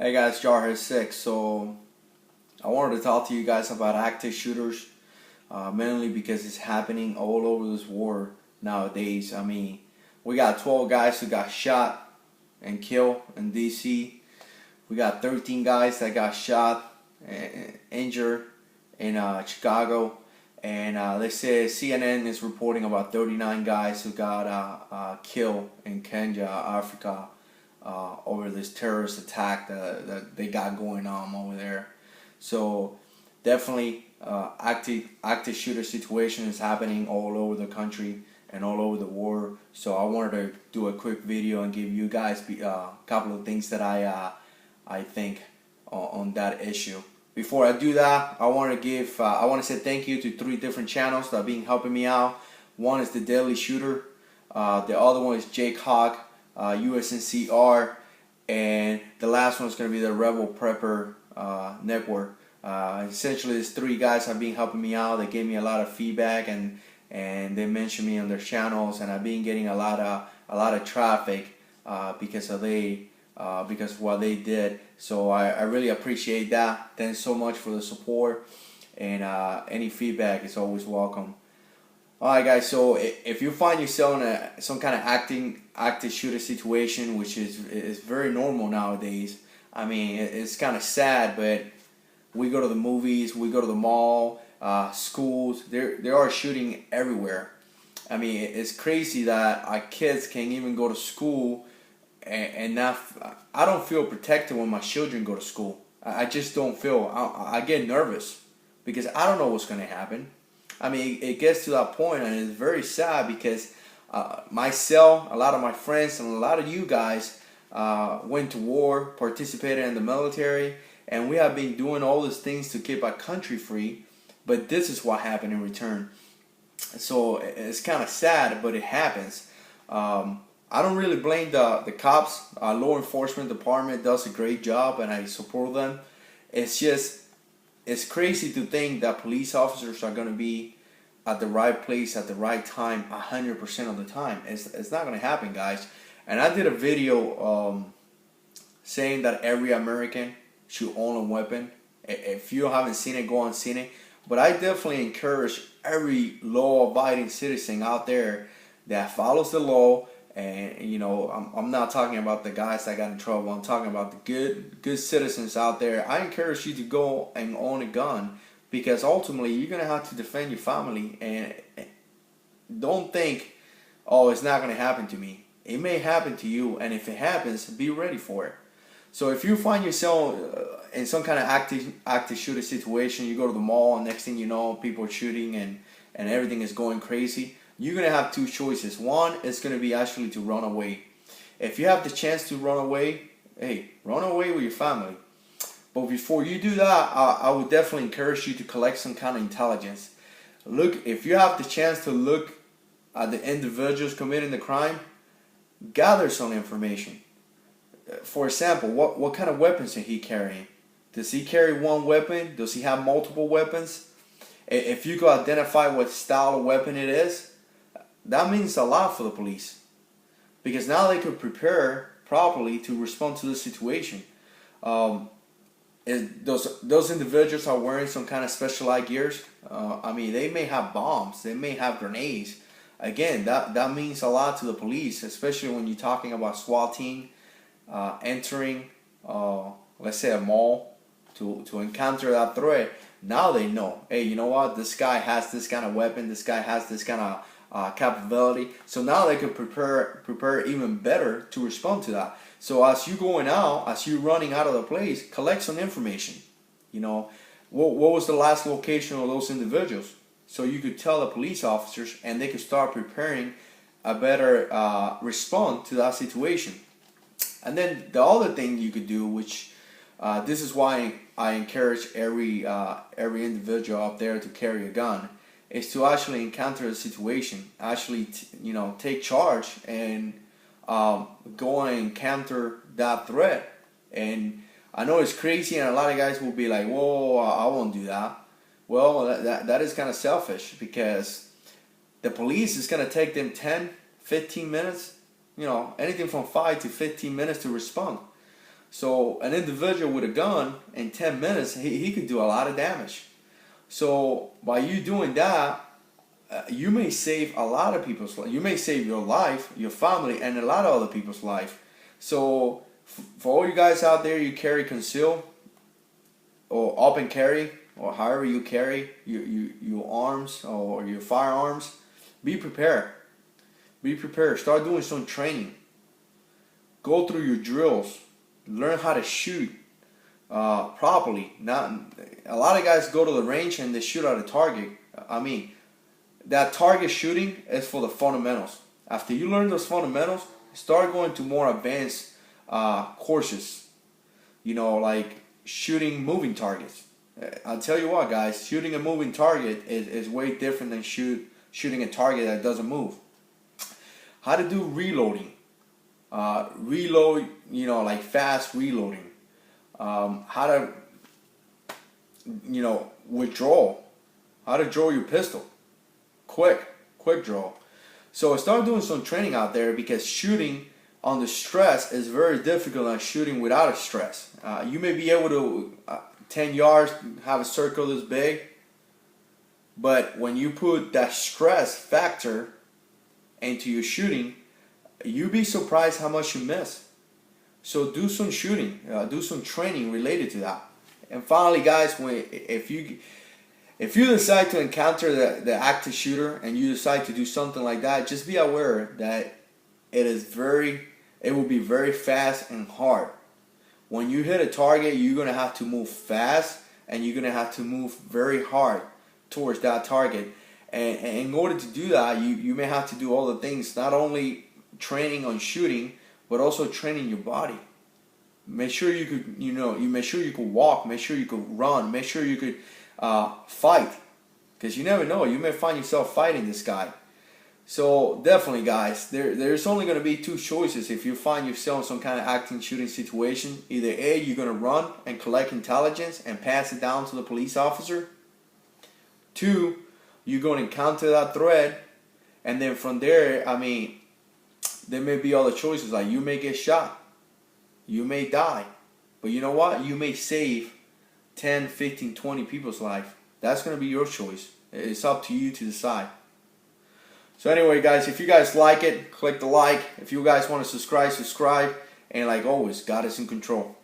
Hey guys, JayHoc 6. So I wanted to talk to you guys about active shooters, mainly because it's happening all over this war nowadays. I mean, we got 12 guys who got shot and killed in DC. We got 13 guys that got shot and injured in Chicago. And they say CNN is reporting about 39 guys who got killed in Kenya, Africa, over this terrorist attack that they got going on over there. So definitely active shooter situation is happening all over the country and all over the world. So I wanted to do a quick video and give you guys a couple of things that I think on that issue. Before I do that, I want to say thank you to 3 different channels that have been helping me out. One is the Daily Shooter, the other one is JayHoc USMCR, and the last one is going to be the Rebel Prepper Network. Essentially, these 3 guys have been helping me out. They gave me a lot of feedback, and they mentioned me on their channels, and I've been getting a lot of traffic because of what they did. So I really appreciate that. Thanks so much for the support, and any feedback is always welcome. Alright guys, so if you find yourself in some kind of active shooter situation, which is very normal nowadays. I mean, it's kind of sad, but we go to the movies, we go to the mall, schools, there are shooting everywhere. I mean, it's crazy that our kids can't even go to school and not. I don't feel protected when my children go to school. I just don't feel. I get nervous because I don't know what's going to happen. I mean, it gets to that point, and it's very sad because myself, a lot of my friends, and a lot of you guys went to war, participated in the military, and we have been doing all these things to keep our country free. But this is what happened in return. So it's kind of sad, but it happens. I don't really blame the cops. Law enforcement department does a great job, and I support them. It's crazy to think that police officers are going to be at the right place at the right time 100% of the time. It's not going to happen, guys. And I did a video saying that every American should own a weapon. If you haven't seen it, go and see it. But I definitely encourage every law-abiding citizen out there that follows the law. And you know, I'm not talking about the guys that got in trouble. I'm talking about the good citizens out there. I encourage you to go and own a gun, because ultimately you're gonna have to defend your family. And don't think, oh, it's not gonna happen to me. It may happen to you, and if it happens, be ready for it. So if you find yourself in some kind of active shooter situation, you go to the mall, and next thing you know, people are shooting and everything is going crazy. You're going to have 2 choices. One is going to be actually to run away. If you have the chance to run away, hey, run away with your family. But before you do that, I would definitely encourage you to collect some kind of intelligence. Look, if you have the chance to look at the individuals committing the crime, gather some information. For example, what kind of weapons is he carrying? Does he carry one weapon? Does he have multiple weapons? If you could identify what style of weapon it is, that means a lot for the police, because now they could prepare properly to respond to the situation. Those individuals are wearing some kind of specialized gears. I mean, they may have bombs, they may have grenades. Again, that means a lot to the police, especially when you're talking about SWAT team entering, let's say, a mall to encounter that threat. Now they know, hey, you know what? This guy has this kind of weapon. This guy has this kind of capability. So now they can prepare even better to respond to that. So as you going out, as you running out of the place, collect some information. You know, what was the last location of those individuals? So you could tell the police officers, and they could start preparing a better response to that situation. And then the other thing you could do, which this is why I encourage every individual out there to carry a gun, is to actually encounter a situation, actually take charge and go and encounter that threat. And I know it's crazy, and a lot of guys will be like, whoa, I won't do that. Well, that is kind of selfish, because the police is going to take them 10, 15 minutes, anything from 5 to 15 minutes to respond. So an individual with a gun in 10 minutes, he could do a lot of damage. So by you doing that, you may save a lot of people's life. You may save your life, your family, and a lot of other people's life. So for all you guys out there, you carry conceal or open carry, or however you carry your arms or your firearms, be prepared. Be prepared. Start doing some training. Go through your drills. Learn how to shoot properly. Not a lot of guys go to the range and they shoot at a target. I mean, that target shooting is for the fundamentals. After you learn those fundamentals, start going to more advanced courses. You know, like shooting moving targets. I'll tell you what, guys, shooting a moving target is way different than shooting a target that doesn't move. How to do reloading. Reload, you know, like fast reloading. How to, you know, withdraw. How to draw your pistol. Quick draw. So start doing some training out there, because shooting under stress is very difficult than shooting without a stress. You may be able to 10 yards have a circle this big, but when you put that stress factor into your shooting, you'd be surprised how much you miss. So do some shooting, do some training related to that. And finally, guys, if you decide to encounter the active shooter and you decide to do something like that, just be aware that it will be very fast and hard. When you hit a target, you're going to have to move fast, and you're going to have to move very hard towards that target. And in order to do that, you may have to do all the things, not only training on shooting, but also training your body. Make sure you could, make sure you could walk, make sure you could run, make sure you could fight, because you never know, you may find yourself fighting this guy. So definitely, guys, there's only going to be two choices if you find yourself in some kind of active shooting situation. Either A, you're going to run and collect intelligence and pass it down to the police officer. Two, you're going to encounter that threat, and then from there, I mean, there may be other choices, like you may get shot, you may die, but you know what? You may save 10, 15, 20 people's life. That's going to be your choice. It's up to you to decide. So anyway, guys, if you guys like it, click the like. If you guys want to subscribe. And like always, God is in control.